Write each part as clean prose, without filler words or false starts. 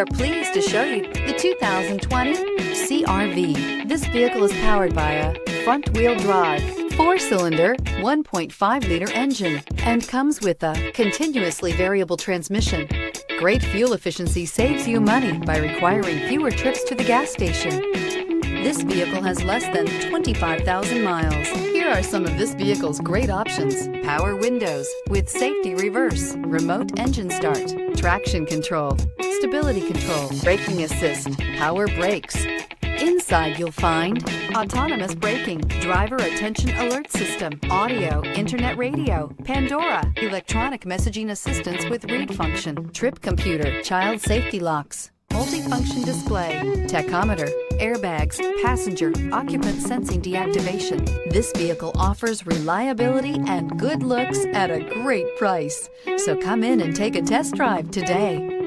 are pleased to show you the 2020 CR-V. This vehicle is powered by a front-wheel drive, 4-cylinder, 1.5-liter engine, and comes with a continuously variable transmission. Great fuel efficiency saves you money by requiring fewer trips to the gas station. This vehicle has less than 25,000 miles. Here are some of this vehicle's great options: power windows with safety reverse, remote engine start, traction control, stability control, braking assist, power brakes. Inside you'll find autonomous braking, driver attention alert system, audio, internet radio, Pandora, electronic messaging assistance with read function, trip computer, child safety locks, multifunction display, tachometer, airbags, passenger, occupant sensing deactivation. This vehicle offers reliability and good looks at a great price. So come in and take a test drive today.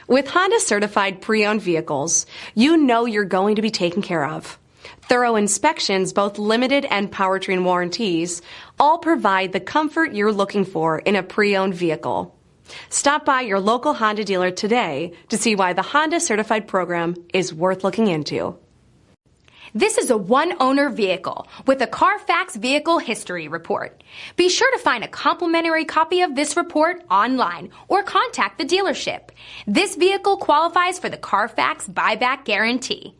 With Honda certified pre-owned vehicles, you know you're going to be taken care of. Thorough inspections, both limited and powertrain warranties, all provide the comfort you're looking for in a pre-owned vehicle. Stop by your local Honda dealer today to see why the Honda certified program is worth looking into. This is a one-owner vehicle with a CARFAX Vehicle History Report. Be sure to find a complimentary copy of this report online or contact the dealership. This vehicle qualifies for the CARFAX Buyback Guarantee.